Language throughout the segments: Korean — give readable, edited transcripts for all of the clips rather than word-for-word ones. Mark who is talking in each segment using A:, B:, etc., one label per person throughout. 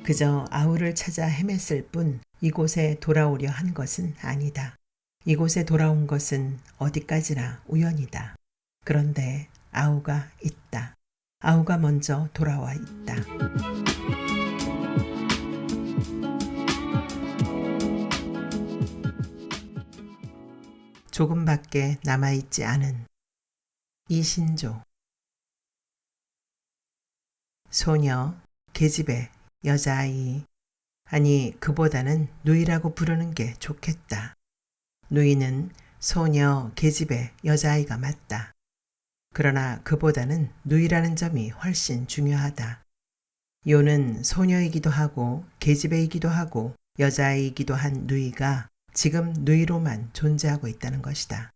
A: 그저 아우를 찾아 헤맸을 뿐 이곳에 돌아오려 한 것은 아니다. 이곳에 돌아온 것은 어디까지나 우연이다. 그런데 아우가 있다. 아우가 먼저 돌아와 있다. 조금밖에 남아있지 않은 이신조. 소녀, 계집애, 여자아이. 아니, 그보다는 누이라고 부르는 게 좋겠다. 누이는 소녀, 계집애, 여자아이가 맞다. 그러나 그보다는 누이라는 점이 훨씬 중요하다. 요는 소녀이기도 하고 계집애이기도 하고 여자아이이기도 한 누이가 지금 누이로만 존재하고 있다는 것이다.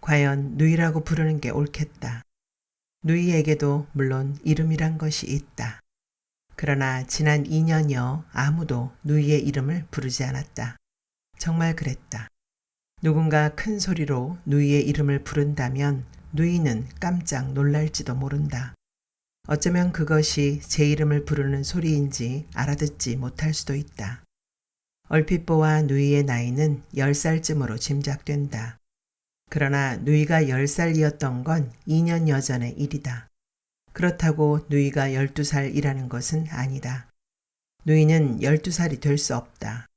A: 과연 누이라고 부르는 게 옳겠다. 누이에게도 물론 이름이란 것이 있다. 그러나 지난 2년여 아무도 누이의 이름을 부르지 않았다. 정말 그랬다. 누군가 큰 소리로 누이의 이름을 부른다면 누이는 깜짝 놀랄지도 모른다. 어쩌면 그것이 제 이름을 부르는 소리인지 알아듣지 못할 수도 있다. 얼핏 보아 누이의 나이는 10살쯤으로 짐작된다. 그러나 누이가 10살이었던 건 2년여 전의 일이다. 그렇다고 누이가 12살이라는 것은 아니다. 누이는 12살이 될 수 없다.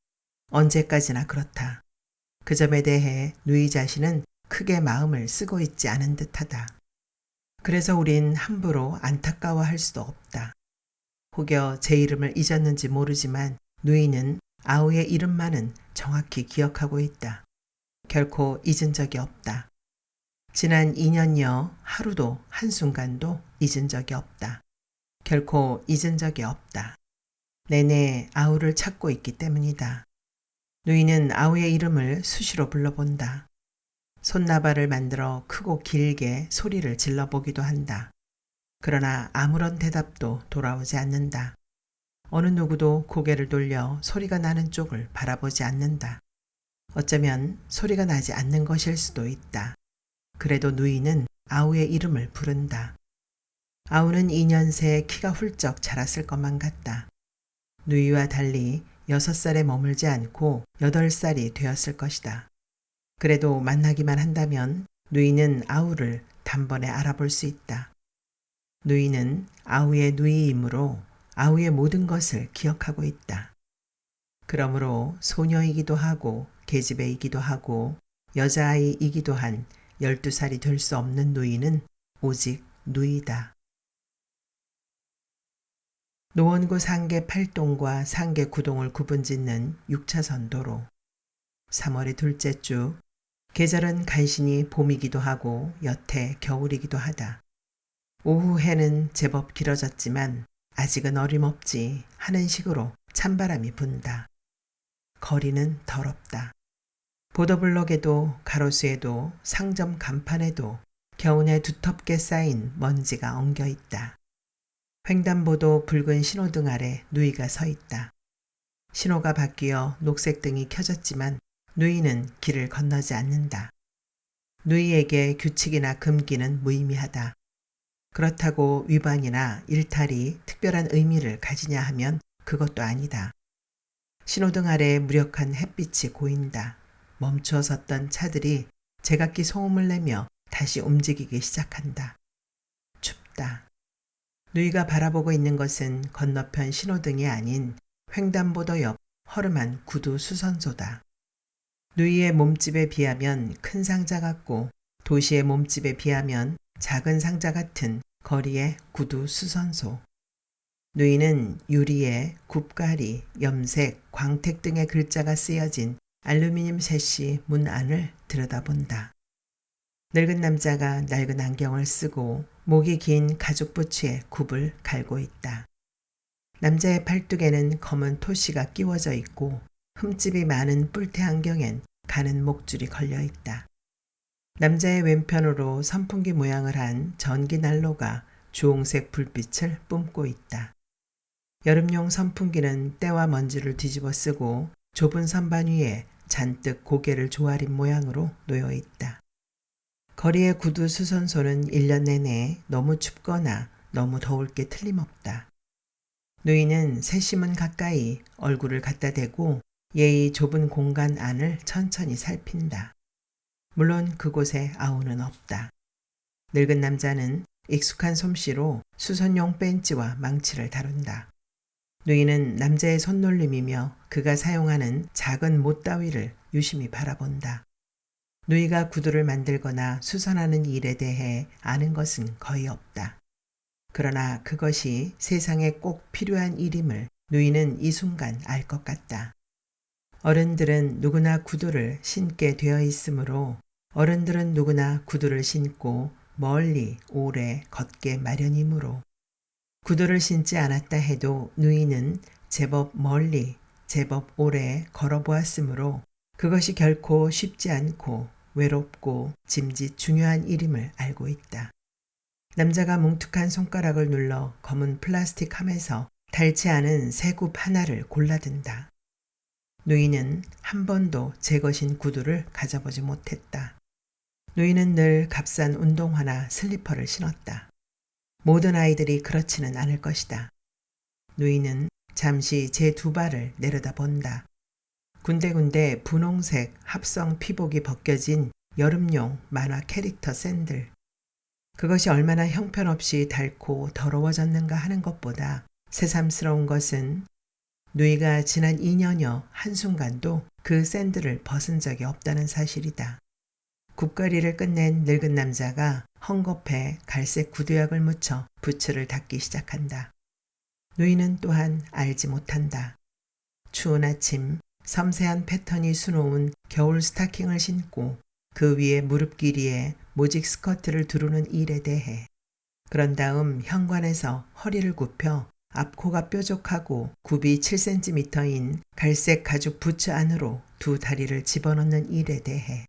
A: 언제까지나 그렇다. 그 점에 대해 누이 자신은 크게 마음을 쓰고 있지 않은 듯하다. 그래서 우린 함부로 안타까워할 수도 없다. 혹여 제 이름을 잊었는지 모르지만 누이는 아우의 이름만은 정확히 기억하고 있다. 결코 잊은 적이 없다. 지난 2년여 하루도 한순간도 잊은 적이 없다. 결코 잊은 적이 없다. 내내 아우를 찾고 있기 때문이다. 누이는 아우의 이름을 수시로 불러본다. 손나발을 만들어 크고 길게 소리를 질러보기도 한다. 그러나 아무런 대답도 돌아오지 않는다. 어느 누구도 고개를 돌려 소리가 나는 쪽을 바라보지 않는다. 어쩌면 소리가 나지 않는 것일 수도 있다. 그래도 누이는 아우의 이름을 부른다. 아우는 2년 새 키가 훌쩍 자랐을 것만 같다. 누이와 달리 6살에 머물지 않고 8살이 되었을 것이다. 그래도 만나기만 한다면 누이는 아우를 단번에 알아볼 수 있다. 누이는 아우의 누이이므로 아우의 모든 것을 기억하고 있다. 그러므로 소녀이기도 하고 계집애이기도 하고 여자아이이기도 한 12살이 될 수 없는 누이는 오직 누이다. 노원구 상계 8동과 상계 9동을 구분짓는 6차선 도로. 3월의 둘째 주, 계절은 간신히 봄이기도 하고 여태 겨울이기도 하다. 오후 해는 제법 길어졌지만 아직은 어림없지 하는 식으로 찬바람이 분다. 거리는 더럽다. 보도블록에도 가로수에도 상점 간판에도 겨우내 두텁게 쌓인 먼지가 엉겨 있다. 횡단보도 붉은 신호등 아래 누이가 서 있다. 신호가 바뀌어 녹색등이 켜졌지만 누이는 길을 건너지 않는다. 누이에게 규칙이나 금기는 무의미하다. 그렇다고 위반이나 일탈이 특별한 의미를 가지냐 하면 그것도 아니다. 신호등 아래 무력한 햇빛이 고인다. 멈추어 섰던 차들이 제각기 소음을 내며 다시 움직이기 시작한다. 춥다. 누이가 바라보고 있는 것은 건너편 신호등이 아닌 횡단보도 옆 허름한 구두 수선소다. 누이의 몸집에 비하면 큰 상자 같고 도시의 몸집에 비하면 작은 상자 같은 거리의 구두 수선소. 누이는 유리에 굽가리, 염색, 광택 등의 글자가 쓰여진 알루미늄 셋이 문 안을 들여다본다. 늙은 남자가 낡은 안경을 쓰고 목이 긴 가죽 부츠에 굽을 갈고 있다. 남자의 팔뚝에는 검은 토시가 끼워져 있고 흠집이 많은 뿔테 안경엔 가는 목줄이 걸려 있다. 남자의 왼편으로 선풍기 모양을 한 전기 난로가 주홍색 불빛을 뿜고 있다. 여름용 선풍기는 때와 먼지를 뒤집어 쓰고 좁은 선반 위에 잔뜩 고개를 조아린 모양으로 놓여 있다. 거리의 구두 수선소는 1년 내내 너무 춥거나 너무 더울 게 틀림없다. 누이는 세심은 가까이 얼굴을 갖다 대고 예의 좁은 공간 안을 천천히 살핀다. 물론 그곳에 아우는 없다. 늙은 남자는 익숙한 솜씨로 수선용 벤치와 망치를 다룬다. 누이는 남자의 손놀림이며 그가 사용하는 작은 못 따위를 유심히 바라본다. 누이가 구두를 만들거나 수선하는 일에 대해 아는 것은 거의 없다. 그러나 그것이 세상에 꼭 필요한 일임을 누이는 이 순간 알 것 같다. 어른들은 누구나 구두를 신게 되어 있으므로 어른들은 누구나 구두를 신고 멀리 오래 걷게 마련이므로 구두를 신지 않았다 해도 누이는 제법 멀리 제법 오래 걸어보았으므로 그것이 결코 쉽지 않고 외롭고 짐짓 중요한 일임을 알고 있다. 남자가 뭉툭한 손가락을 눌러 검은 플라스틱 함에서 닳지 않은 새 굽 하나를 골라든다. 누이는 한 번도 제 것인 구두를 가져보지 못했다. 누이는 늘 값싼 운동화나 슬리퍼를 신었다. 모든 아이들이 그렇지는 않을 것이다. 누이는 잠시 제 두 발을 내려다본다. 군데군데 분홍색 합성 피복이 벗겨진 여름용 만화 캐릭터 샌들. 그것이 얼마나 형편없이 닳고 더러워졌는가 하는 것보다 새삼스러운 것은 누이가 지난 2년여 한순간도 그 샌들을 벗은 적이 없다는 사실이다. 굽거리를 끝낸 늙은 남자가 헝겊에 갈색 구두약을 묻혀 부츠를 닦기 시작한다. 누이는 또한 알지 못한다. 추운 아침 섬세한 패턴이 수놓은 겨울 스타킹을 신고 그 위에 무릎 길이의 모직 스커트를 두르는 일에 대해 그런 다음 현관에서 허리를 굽혀 앞코가 뾰족하고 굽이 7cm인 갈색 가죽 부츠 안으로 두 다리를 집어넣는 일에 대해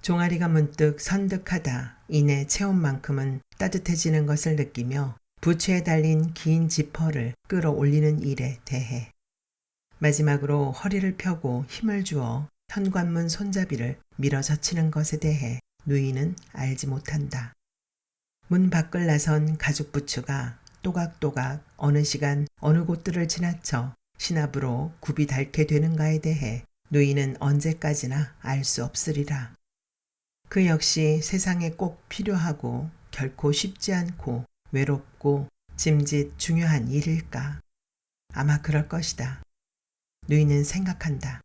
A: 종아리가 문득 선득하다 이내 체온만큼은 따뜻해지는 것을 느끼며 부츠에 달린 긴 지퍼를 끌어올리는 일에 대해 마지막으로 허리를 펴고 힘을 주어 현관문 손잡이를 밀어 젖히는 것에 대해 누이는 알지 못한다. 문 밖을 나선 가죽 부츠가 또각또각 어느 시간 어느 곳들을 지나쳐 신압으로 굽이 닳게 되는가에 대해 누이는 언제까지나 알 수 없으리라. 그 역시 세상에 꼭 필요하고 결코 쉽지 않고 외롭고 짐짓 중요한 일일까? 아마 그럴 것이다. 누이는 생각한다.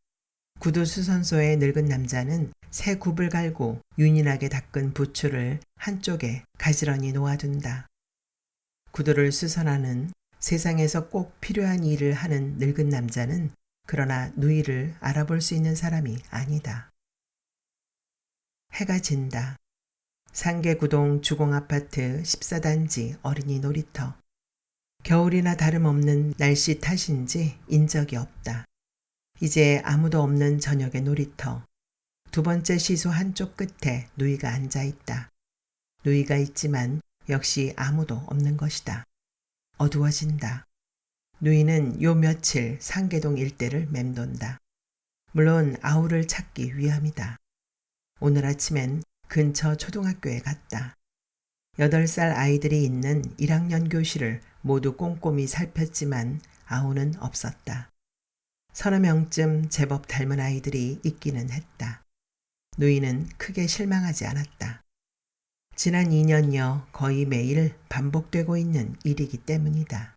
A: 구두 수선소의 늙은 남자는 새 굽을 갈고 윤인하게 닦은 부츠를 한쪽에 가지런히 놓아둔다. 구두를 수선하는 세상에서 꼭 필요한 일을 하는 늙은 남자는 그러나 누이를 알아볼 수 있는 사람이 아니다. 해가 진다. 상계구동 주공아파트 14단지 어린이 놀이터. 겨울이나 다름없는 날씨 탓인지 인적이 없다. 이제 아무도 없는 저녁의 놀이터. 두 번째 시소 한쪽 끝에 누이가 앉아있다. 누이가 있지만 역시 아무도 없는 것이다. 어두워진다. 누이는 요 며칠 상계동 일대를 맴돈다. 물론 아우를 찾기 위함이다. 오늘 아침엔 근처 초등학교에 갔다. 8살 아이들이 있는 1학년 교실을 모두 꼼꼼히 살폈지만 아우는 없었다. 서너 명쯤 제법 닮은 아이들이 있기는 했다. 누이는 크게 실망하지 않았다. 지난 2년여 거의 매일 반복되고 있는 일이기 때문이다.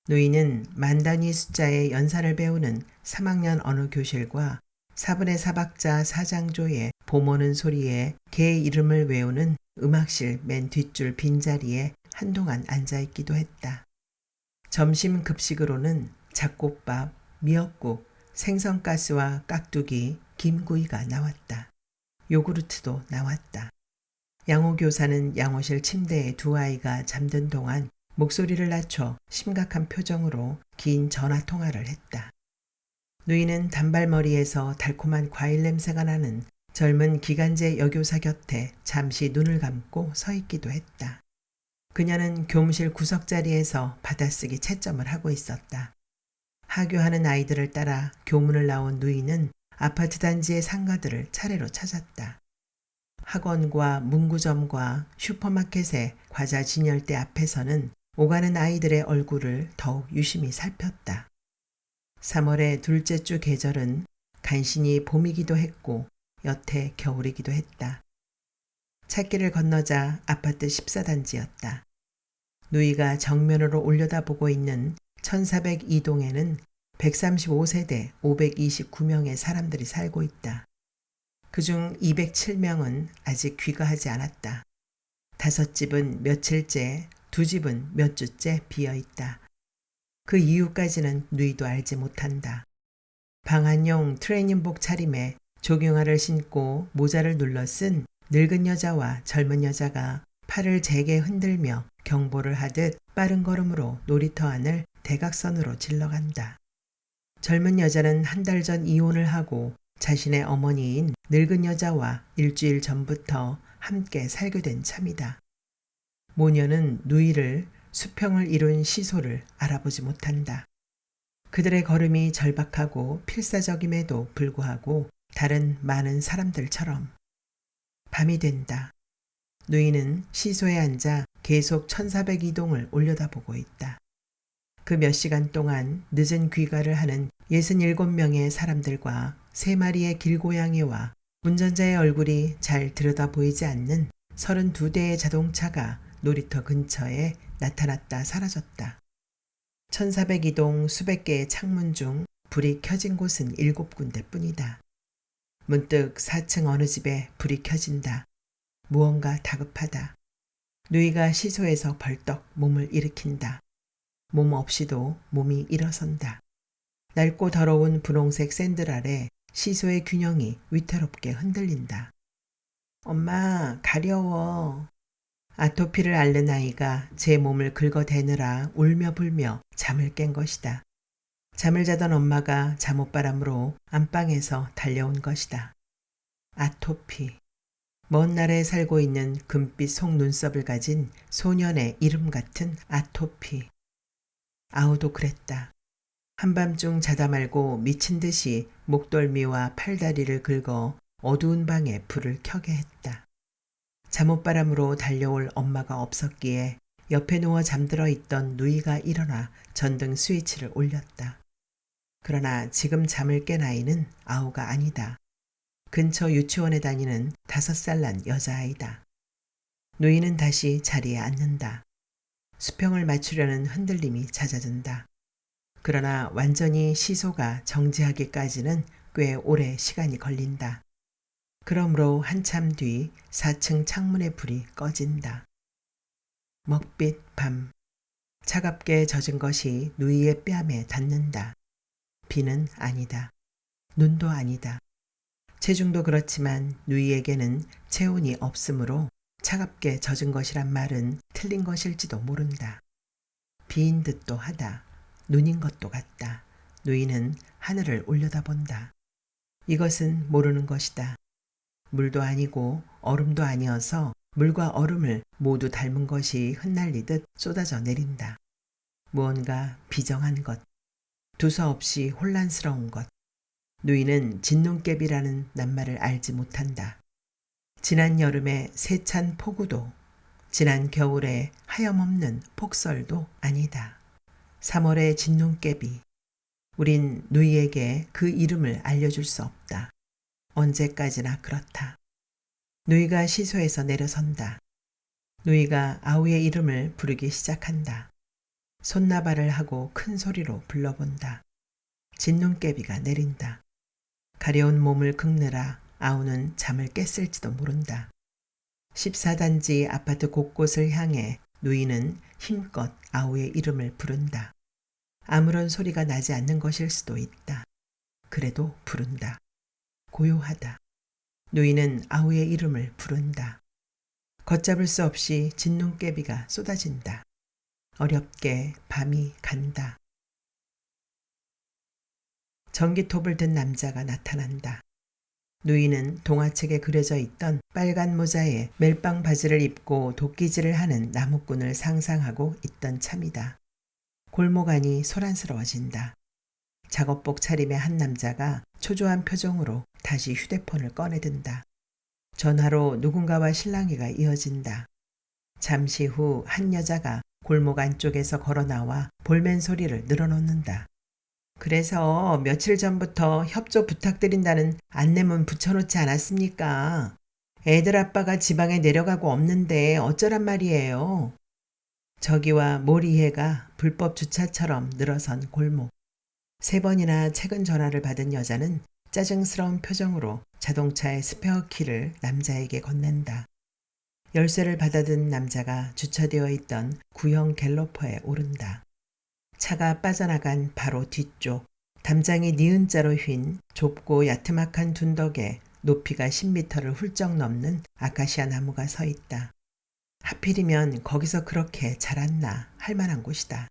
A: 누이는 만 단위 숫자의 연산을 배우는 3학년 어느 교실과 4분의 4박자 4장조의 봄 오는 소리에 개 이름을 외우는 음악실 맨 뒷줄 빈자리에 한동안 앉아있기도 했다. 점심 급식으로는 잡곡밥, 미역국, 생선가스와 깍두기, 김구이가 나왔다. 요구르트도 나왔다. 양호 교사는 양호실 침대에 두 아이가 잠든 동안 목소리를 낮춰 심각한 표정으로 긴 전화 통화를 했다. 누이는 단발머리에서 달콤한 과일 냄새가 나는 젊은 기간제 여교사 곁에 잠시 눈을 감고 서 있기도 했다. 그녀는 교무실 구석자리에서 받아쓰기 채점을 하고 있었다. 하교하는 아이들을 따라 교문을 나온 누이는 아파트 단지의 상가들을 차례로 찾았다. 학원과 문구점과 슈퍼마켓의 과자 진열대 앞에서는 오가는 아이들의 얼굴을 더욱 유심히 살폈다. 3월의 둘째 주 계절은 간신히 봄이기도 했고 여태 겨울이기도 했다. 찻길을 건너자 아파트 14단지였다. 누이가 정면으로 올려다보고 있는 1402동에는 135세대 529명의 사람들이 살고 있다. 그중 207명은 아직 귀가하지 않았다. 5집은 며칠째, 2집은 몇 주째 비어있다. 그 이유까지는 누이도 알지 못한다. 방한용 트레이닝복 차림에 조경화를 신고 모자를 눌러 쓴 늙은 여자와 젊은 여자가 팔을 제게 흔들며 경보를 하듯 빠른 걸음으로 놀이터 안을 대각선으로 질러간다. 젊은 여자는 한 달 전 이혼을 하고 자신의 어머니인 늙은 여자와 일주일 전부터 함께 살게 된 참이다. 모녀는 누이를 수평을 이룬 시소를 알아보지 못한다. 그들의 걸음이 절박하고 필사적임에도 불구하고 다른 많은 사람들처럼. 밤이 된다. 누이는 시소에 앉아 계속 1402동을 올려다보고 있다. 그 몇 시간 동안 늦은 귀가를 하는 67명의 사람들과 3마리의 길고양이와 운전자의 얼굴이 잘 들여다 보이지 않는 32대의 자동차가 놀이터 근처에 나타났다 사라졌다. 1402동 수백 개의 창문 중 불이 켜진 곳은 7군데 뿐이다. 문득 4층 어느 집에 불이 켜진다. 무언가 다급하다. 누이가 시소에서 벌떡 몸을 일으킨다. 몸 없이도 몸이 일어선다. 낡고 더러운 분홍색 샌들 아래 시소의 균형이 위태롭게 흔들린다. 엄마, 가려워. 아토피를 앓는 아이가 제 몸을 긁어대느라 울며 불며 잠을 깬 것이다. 잠을 자던 엄마가 잠옷바람으로 안방에서 달려온 것이다. 아토피. 먼 나라에 살고 있는 금빛 속눈썹을 가진 소년의 이름 같은 아토피. 아우도 그랬다. 한밤중 자다 말고 미친 듯이 목덜미와 팔다리를 긁어 어두운 방에 불을 켜게 했다. 잠옷바람으로 달려올 엄마가 없었기에 옆에 누워 잠들어 있던 누이가 일어나 전등 스위치를 올렸다. 그러나 지금 잠을 깬 아이는 아우가 아니다. 근처 유치원에 다니는 5살 난 여자아이다. 누이는 다시 자리에 앉는다. 수평을 맞추려는 흔들림이 잦아든다. 그러나 완전히 시소가 정지하기까지는 꽤 오래 시간이 걸린다. 그러므로 한참 뒤 4층 창문의 불이 꺼진다. 먹빛 밤. 차갑게 젖은 것이 누이의 뺨에 닿는다. 비는 아니다. 눈도 아니다. 체중도 그렇지만 누이에게는 체온이 없으므로 차갑게 젖은 것이란 말은 틀린 것일지도 모른다. 비인 듯도 하다. 눈인 것도 같다. 누이는 하늘을 올려다본다. 이것은 모르는 것이다. 물도 아니고 얼음도 아니어서 물과 얼음을 모두 닮은 것이 흩날리듯 쏟아져 내린다. 무언가 비정한 것, 두서없이 혼란스러운 것. 누이는 진눈깨비라는 낱말을 알지 못한다. 지난 여름의 세찬 폭우도, 지난 겨울의 하염없는 폭설도 아니다. 3월의 진눈깨비. 우린 누이에게 그 이름을 알려줄 수 없다. 언제까지나 그렇다. 누이가 시소에서 내려선다. 누이가 아우의 이름을 부르기 시작한다. 손나발을 하고 큰 소리로 불러본다. 진눈깨비가 내린다. 가려운 몸을 긁느라 아우는 잠을 깼을지도 모른다. 14단지 아파트 곳곳을 향해 누이는 힘껏 아우의 이름을 부른다. 아무런 소리가 나지 않는 것일 수도 있다. 그래도 부른다. 고요하다. 누이는 아우의 이름을 부른다. 걷잡을 수 없이 진눈깨비가 쏟아진다. 어렵게 밤이 간다. 전기톱을 든 남자가 나타난다. 누이는 동화책에 그려져 있던 빨간 모자에 멜빵 바지를 입고 도끼질을 하는 나무꾼을 상상하고 있던 참이다. 골목 안이 소란스러워진다. 작업복 차림의 한 남자가 초조한 표정으로 다시 휴대폰을 꺼내든다. 전화로 누군가와 실랑이가 이어진다. 잠시 후 한 여자가 골목 안쪽에서 걸어 나와 볼멘 소리를 늘어놓는다. 그래서 며칠 전부터 협조 부탁드린다는 안내문 붙여놓지 않았습니까? 애들 아빠가 지방에 내려가고 없는데 어쩌란 말이에요. 저기와 몰이해가 불법 주차처럼 늘어선 골목. 3번이나 최근 전화를 받은 여자는 짜증스러운 표정으로 자동차의 스페어 키를 남자에게 건넨다. 열쇠를 받아든 남자가 주차되어 있던 구형 갤러퍼에 오른다. 차가 빠져나간 바로 뒤쪽, 담장이 니은자로 휜 좁고 야트막한 둔덕에 높이가 10m를 훌쩍 넘는 아카시아 나무가 서 있다. 하필이면 거기서 그렇게 자랐나 할 만한 곳이다.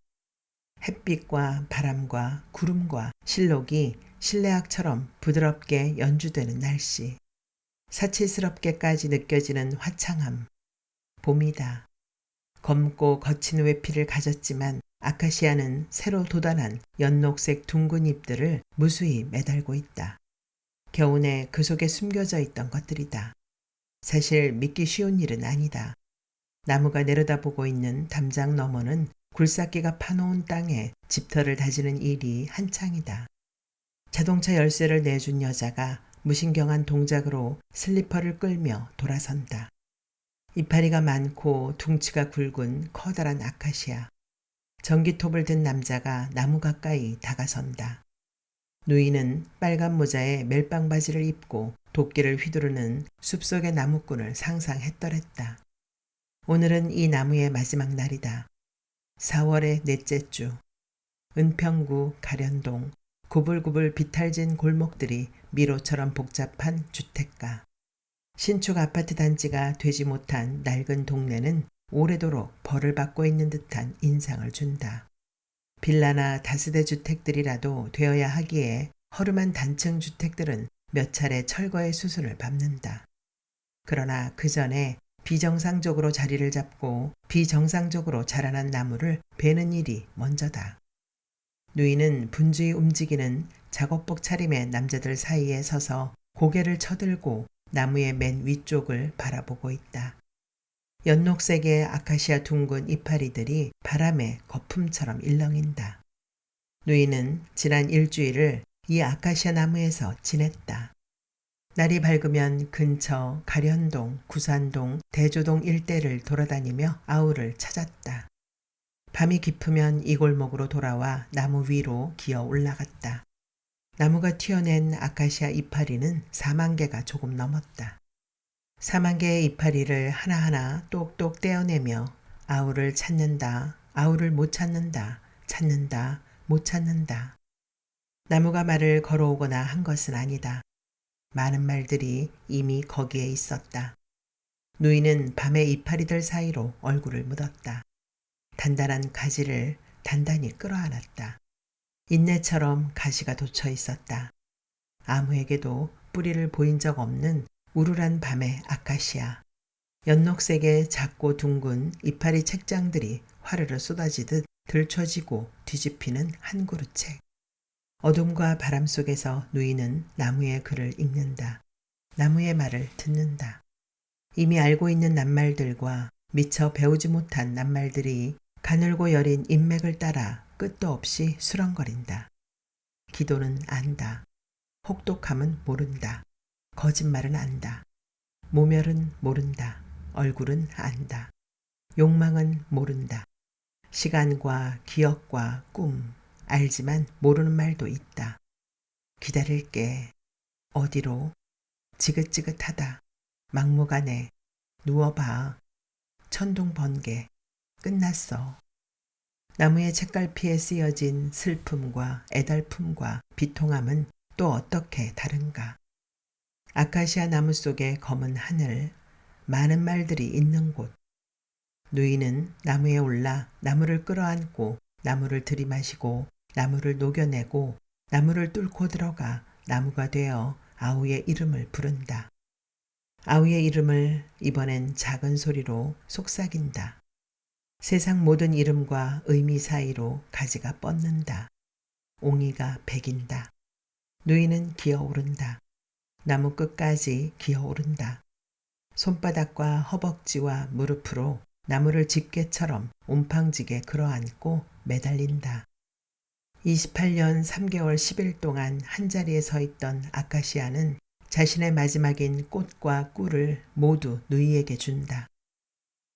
A: 햇빛과 바람과 구름과 실록이 실내악처럼 부드럽게 연주되는 날씨. 사치스럽게까지 느껴지는 화창함. 봄이다. 검고 거친 외피를 가졌지만 아카시아는 새로 돋아난 연녹색 둥근 잎들을 무수히 매달고 있다. 겨우내 그 속에 숨겨져 있던 것들이다. 사실 믿기 쉬운 일은 아니다. 나무가 내려다보고 있는 담장 너머는 굴삭기가 파놓은 땅에 집터를 다지는 일이 한창이다. 자동차 열쇠를 내준 여자가 무신경한 동작으로 슬리퍼를 끌며 돌아선다. 이파리가 많고 둥치가 굵은 커다란 아카시아. 전기톱을 든 남자가 나무 가까이 다가선다. 누이는 빨간 모자에 멜빵 바지를 입고 도끼를 휘두르는 숲속의 나무꾼을 상상했더랬다. 오늘은 이 나무의 마지막 날이다. 4월의 넷째 주. 은평구 가련동 구불구불 비탈진 골목들이 미로처럼 복잡한 주택가. 신축 아파트 단지가 되지 못한 낡은 동네는 오래도록 벌을 받고 있는 듯한 인상을 준다. 빌라나 다세대 주택들이라도 되어야 하기에 허름한 단층 주택들은 몇 차례 철거의 수순을 밟는다. 그러나 그 전에 비정상적으로 자리를 잡고 비정상적으로 자라난 나무를 베는 일이 먼저다. 누이는 분주히 움직이는 작업복 차림의 남자들 사이에 서서 고개를 쳐들고 나무의 맨 위쪽을 바라보고 있다. 연녹색의 아카시아 둥근 이파리들이 바람에 거품처럼 일렁인다. 누이는 지난 일주일을 이 아카시아 나무에서 지냈다. 날이 밝으면 근처 가련동, 구산동, 대조동 일대를 돌아다니며 아우를 찾았다. 밤이 깊으면 이 골목으로 돌아와 나무 위로 기어 올라갔다. 나무가 튀어낸 아카시아 이파리는 4만 개가 조금 넘었다. 4만 개의 이파리를 하나하나 똑똑 떼어내며 아우를 찾는다, 아우를 못 찾는다, 찾는다, 못 찾는다. 나무가 말을 걸어오거나 한 것은 아니다. 많은 말들이 이미 거기에 있었다. 누이는 밤의 이파리들 사이로 얼굴을 묻었다. 단단한 가지를 단단히 끌어안았다. 인내처럼 가시가 돋쳐 있었다. 아무에게도 뿌리를 보인 적 없는 우울한 밤의 아카시아. 연녹색의 작고 둥근 이파리 책장들이 화르르 쏟아지듯 들춰지고 뒤집히는 한 그루 책. 어둠과 바람 속에서 누이는 나무의 글을 읽는다. 나무의 말을 듣는다. 이미 알고 있는 낱말들과 미처 배우지 못한 낱말들이 가늘고 여린 인맥을 따라 끝도 없이 수렁거린다. 기도는 안다. 혹독함은 모른다. 거짓말은 안다. 모멸은 모른다. 얼굴은 안다. 욕망은 모른다. 시간과 기억과 꿈, 알지만 모르는 말도 있다. 기다릴게. 어디로? 지긋지긋하다. 막무가내. 누워봐. 천둥 번개. 끝났어. 나무의 책갈피에 쓰여진 슬픔과 애달픔과 비통함은 또 어떻게 다른가. 아카시아 나무 속의 검은 하늘, 많은 말들이 있는 곳. 누이는 나무에 올라 나무를 끌어안고 나무를 들이마시고 나무를 녹여내고 나무를 뚫고 들어가 나무가 되어 아우의 이름을 부른다. 아우의 이름을 이번엔 작은 소리로 속삭인다. 세상 모든 이름과 의미 사이로 가지가 뻗는다. 옹이가 배긴다. 누이는 기어오른다. 나무 끝까지 기어오른다. 손바닥과 허벅지와 무릎으로 나무를 집게처럼 움팡지게 끌어안고 매달린다. 28년 3개월 10일 동안 한자리에 서 있던 아카시아는 자신의 마지막인 꽃과 꿀을 모두 누이에게 준다.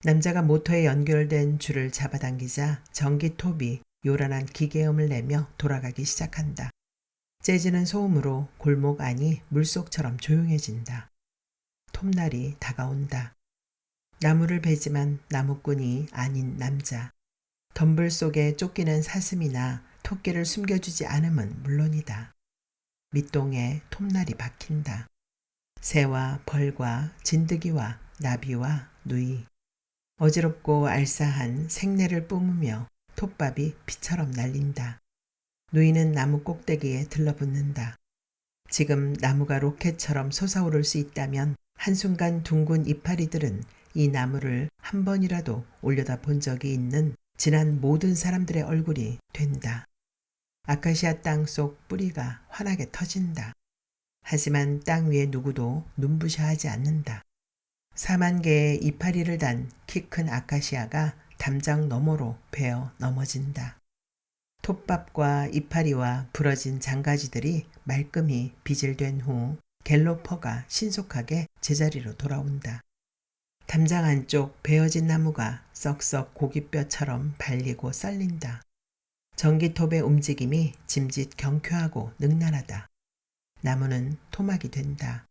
A: 남자가 모터에 연결된 줄을 잡아당기자 전기톱이 요란한 기계음을 내며 돌아가기 시작한다. 재지는 소음으로 골목 안이 물속처럼 조용해진다. 톱날이 다가온다. 나무를 베지만 나무꾼이 아닌 남자. 덤불 속에 쫓기는 사슴이나 토끼를 숨겨주지 않음은 물론이다. 밑동에 톱날이 박힌다. 새와 벌과 진드기와 나비와 누이. 어지럽고 알싸한 생내를 뿜으며 톱밥이 비처럼 날린다. 누이는 나무 꼭대기에 들러붙는다. 지금 나무가 로켓처럼 솟아오를 수 있다면 한순간 둥근 이파리들은 이 나무를 한 번이라도 올려다 본 적이 있는 지난 모든 사람들의 얼굴이 된다. 아카시아 땅 속 뿌리가 환하게 터진다. 하지만 땅 위에 누구도 눈부셔하지 않는다. 4만 개의 이파리를 단 키 큰 아카시아가 담장 너머로 베어 넘어진다. 톱밥과 이파리와 부러진 장가지들이 말끔히 빗질된 후 갤로퍼가 신속하게 제자리로 돌아온다. 담장 안쪽 베어진 나무가 썩썩 고깃뼈처럼 발리고 썰린다. 전기톱의 움직임이 짐짓 경쾌하고 능란하다. 나무는 토막이 된다.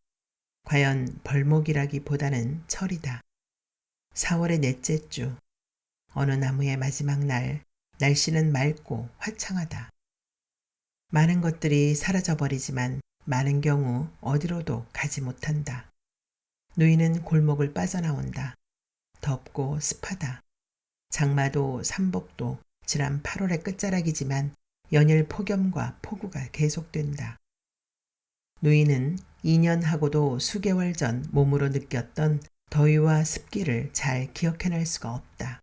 A: 과연 벌목이라기보다는 철이다. 4월의 넷째 주. 어느 나무의 마지막 날, 날씨는 맑고 화창하다. 많은 것들이 사라져버리지만 많은 경우 어디로도 가지 못한다. 누이는 골목을 빠져나온다. 덥고 습하다. 장마도 삼복도 지난 8월의 끝자락이지만 연일 폭염과 폭우가 계속된다. 누이는 2년하고도 수개월 전 몸으로 느꼈던 더위와 습기를 잘 기억해낼 수가 없다.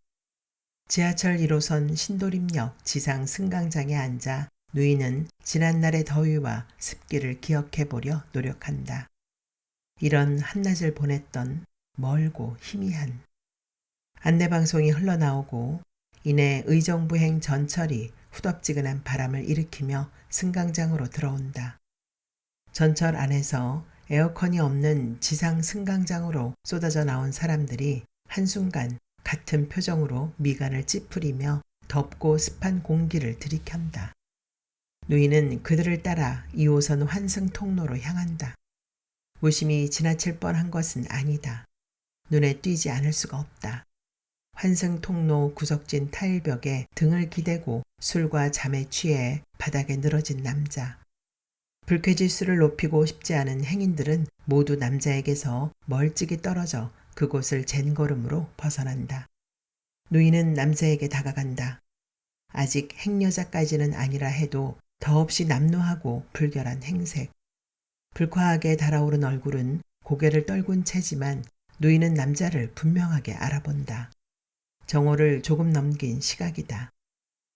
A: 지하철 1호선 신도림역 지상 승강장에 앉아 누이는 지난날의 더위와 습기를 기억해보려 노력한다. 이런 한낮을 보냈던 멀고 희미한 안내방송이 흘러나오고 이내 의정부행 전철이 후덥지근한 바람을 일으키며 승강장으로 들어온다. 전철 안에서 에어컨이 없는 지상 승강장으로 쏟아져 나온 사람들이 한순간 같은 표정으로 미간을 찌푸리며 덥고 습한 공기를 들이켠다. 누이는 그들을 따라 2호선 환승 통로로 향한다. 무심히 지나칠 뻔한 것은 아니다. 눈에 띄지 않을 수가 없다. 환승 통로 구석진 타일벽에 등을 기대고 술과 잠에 취해 바닥에 늘어진 남자. 불쾌지수를 높이고 싶지 않은 행인들은 모두 남자에게서 멀찍이 떨어져 그곳을 젠걸음으로 벗어난다. 누이는 남자에게 다가간다. 아직 행여자까지는 아니라 해도 더없이 남루하고 불결한 행색. 불쾌하게 달아오른 얼굴은 고개를 떨군 채지만 누이는 남자를 분명하게 알아본다. 정오를 조금 넘긴 시각이다.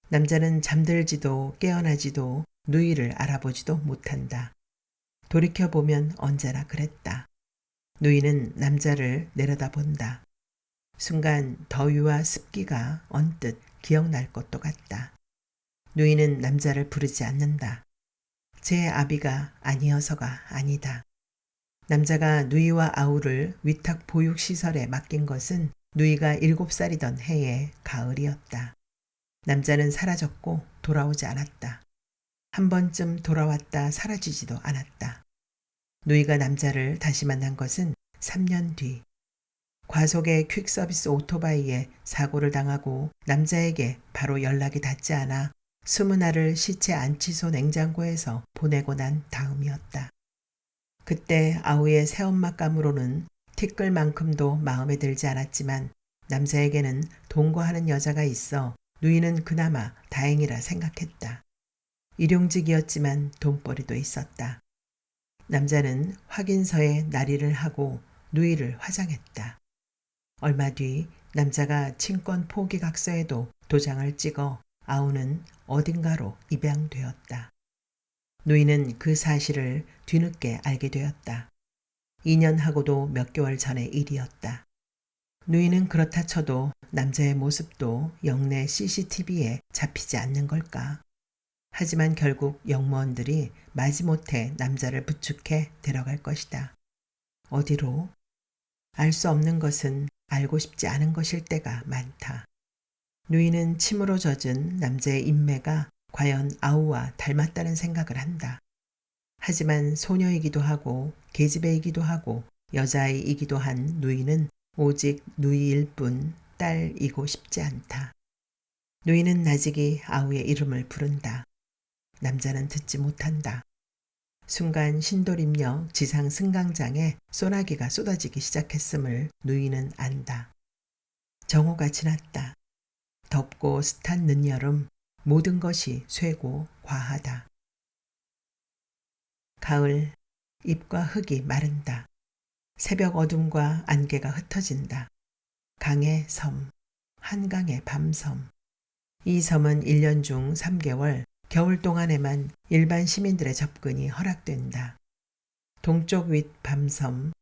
A: 남자는 잠들지도 깨어나지도 누이를 알아보지도 못한다. 돌이켜보면 언제나 그랬다. 누이는 남자를 내려다본다. 순간 더위와 습기가 언뜻 기억날 것도 같다. 누이는 남자를 부르지 않는다. 제 아비가 아니어서가 아니다. 남자가 누이와 아우를 위탁 보육시설에 맡긴 것은 누이가 7살이던 해의 가을이었다. 남자는 사라졌고 돌아오지 않았다. 한 번쯤 돌아왔다 사라지지도 않았다. 누이가 남자를 다시 만난 것은 3년 뒤. 과속의 퀵서비스 오토바이에 사고를 당하고 남자에게 바로 연락이 닿지 않아 20알을 시체 안치소 냉장고에서 보내고 난 다음이었다. 그때 아우의 새엄마감으로는 티끌만큼도 마음에 들지 않았지만 남자에게는 동거하는 여자가 있어 누이는 그나마 다행이라 생각했다. 일용직이었지만 돈벌이도 있었다. 남자는 확인서에 날인을 하고 누이를 화장했다. 얼마 뒤 남자가 친권 포기각서에도 도장을 찍어 아우는 어딘가로 입양되었다. 누이는 그 사실을 뒤늦게 알게 되었다. 2년하고도 몇 개월 전의 일이었다. 누이는 그렇다 쳐도 남자의 모습도 영내 CCTV에 잡히지 않는 걸까? 하지만 결국 영무원들이 마지못해 남자를 부축해 데려갈 것이다. 어디로? 알 수 없는 것은 알고 싶지 않은 것일 때가 많다. 누이는 침으로 젖은 남자의 인매가 과연 아우와 닮았다는 생각을 한다. 하지만 소녀이기도 하고 계집애이기도 하고 여자아이이기도 한 누이는 오직 누이일 뿐 딸이고 싶지 않다. 누이는 나직이 아우의 이름을 부른다. 남자는 듣지 못한다. 순간 신도림역 지상 승강장에 소나기가 쏟아지기 시작했음을 누이는 안다. 정오가 지났다. 덥고 습한 늦여름, 모든 것이 쇠고 과하다. 가을, 잎과 흙이 마른다. 새벽 어둠과 안개가 흩어진다. 강의 섬, 한강의 밤섬. 이 섬은 1년 중 3개월, 겨울 동안에만 일반 시민들의 접근이 허락된다. 동쪽 윗 밤섬,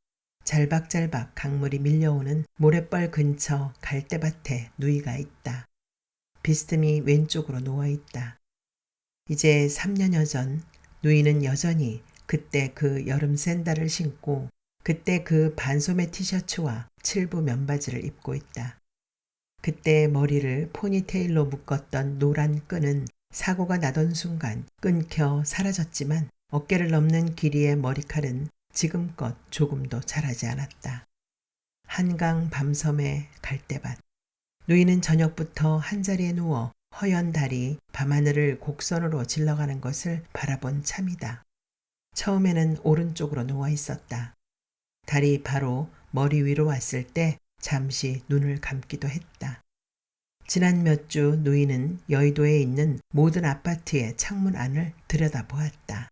A: 잘박잘박 강물이 밀려오는 모래벌 근처 갈대밭에 누이가 있다. 비스듬히 왼쪽으로 누워있다. 이제 3년여 전 누이는 여전히 그때 그 여름 샌들을 신고 그때 그 반소매 티셔츠와 칠부 면바지를 입고 있다. 그때 머리를 포니테일로 묶었던 노란 끈은 사고가 나던 순간 끊겨 사라졌지만 어깨를 넘는 길이의 머리칼은 지금껏 조금도 자라지 않았다. 한강 밤섬의 갈대밭. 누이는 저녁부터 한자리에 누워 허연 달이 밤하늘을 곡선으로 질러가는 것을 바라본 참이다. 처음에는 오른쪽으로 누워 있었다. 달이 바로 머리 위로 왔을 때 잠시 눈을 감기도 했다. 지난 몇 주 누이는 여의도에 있는 모든 아파트의 창문 안을 들여다보았다.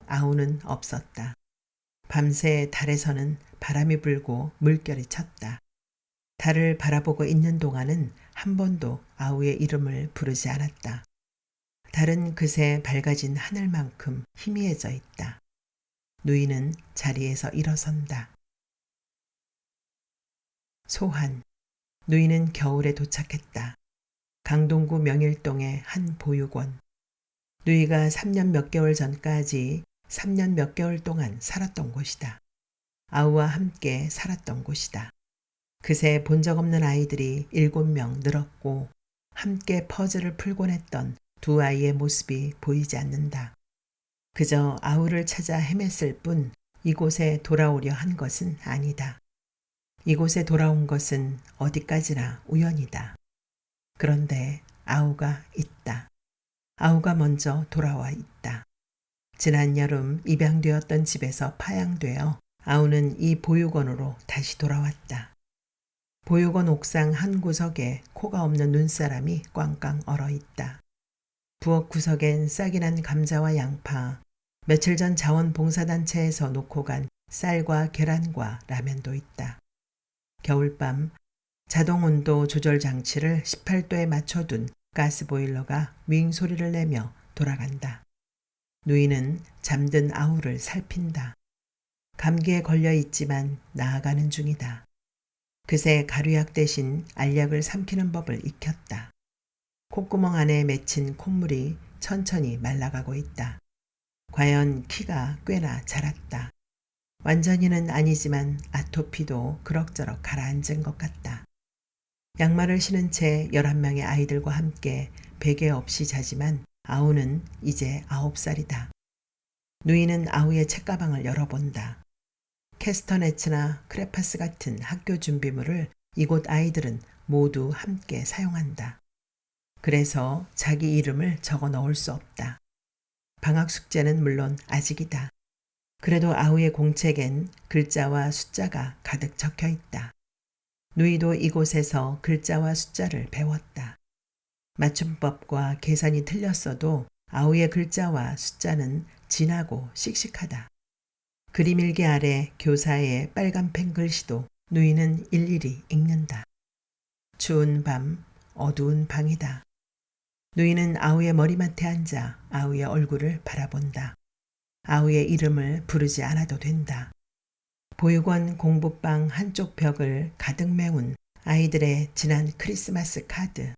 A: 아우는 없었다. 밤새 달에서는 바람이 불고 물결이 쳤다. 달을 바라보고 있는 동안은 한 번도 아우의 이름을 부르지 않았다. 달은 그새 밝아진 하늘만큼 희미해져 있다. 누이는 자리에서 일어선다. 소한. 누이는 겨울에 도착했다. 강동구 명일동의 한 보육원. 누이가 3년 몇 개월 전까지 3년 몇 개월 동안 살았던 곳이다. 아우와 함께 살았던 곳이다. 그새 본 적 없는 아이들이 7명 늘었고 함께 퍼즐을 풀곤 했던 두 아이의 모습이 보이지 않는다. 그저 아우를 찾아 헤맸을 뿐 이곳에 돌아오려 한 것은 아니다. 이곳에 돌아온 것은 어디까지나 우연이다. 그런데 아우가 있다. 아우가 먼저 돌아와 있다. 지난 여름 입양되었던 집에서 파양되어 아우는 이 보육원으로 다시 돌아왔다. 보육원 옥상 한 구석에 코가 없는 눈사람이 꽝꽝 얼어있다. 부엌 구석엔 싹이 난 감자와 양파, 며칠 전 자원봉사단체에서 놓고 간 쌀과 계란과 라면도 있다. 겨울밤 자동온도 조절 장치를 18도에 맞춰둔 가스보일러가 윙 소리를 내며 돌아간다. 누이는 잠든 아우를 살핀다. 감기에 걸려 있지만 나아가는 중이다. 그새 가루약 대신 알약을 삼키는 법을 익혔다. 콧구멍 안에 맺힌 콧물이 천천히 말라가고 있다. 과연 키가 꽤나 자랐다. 완전히는 아니지만 아토피도 그럭저럭 가라앉은 것 같다. 양말을 신은 채 11명의 아이들과 함께 베개 없이 자지만 아우는 이제 9살이다. 누이는 아우의 책가방을 열어본다. 캐스터네츠나 크레파스 같은 학교 준비물을 이곳 아이들은 모두 함께 사용한다. 그래서 자기 이름을 적어 넣을 수 없다. 방학 숙제는 물론 아직이다. 그래도 아우의 공책엔 글자와 숫자가 가득 적혀 있다. 누이도 이곳에서 글자와 숫자를 배웠다. 맞춤법과 계산이 틀렸어도 아우의 글자와 숫자는 진하고 씩씩하다. 그림일기 아래 교사의 빨간펜 글씨도 누이는 일일이 읽는다. 추운 밤, 어두운 방이다. 누이는 아우의 머리맡에 앉아 아우의 얼굴을 바라본다. 아우의 이름을 부르지 않아도 된다. 보육원 공부방 한쪽 벽을 가득 메운 아이들의 지난 크리스마스 카드.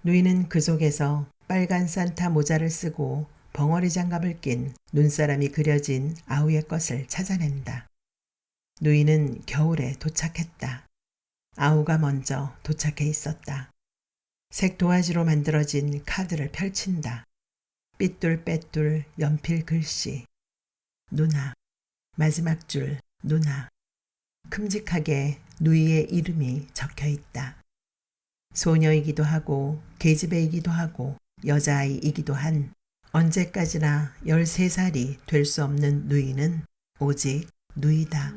A: 누이는 그 속에서 빨간 산타 모자를 쓰고 벙어리 장갑을 낀 눈사람이 그려진 아우의 것을 찾아낸다. 누이는 겨울에 도착했다. 아우가 먼저 도착해 있었다. 색 도화지로 만들어진 카드를 펼친다. 삐뚤빼뚤 연필 글씨. 누나. 마지막 줄 누나. 큼직하게 누이의 이름이 적혀 있다. 소녀이기도 하고 계집애이기도 하고 여자아이이기도 한 언제까지나 13살이 될 수 없는 누이는 오직 누이다.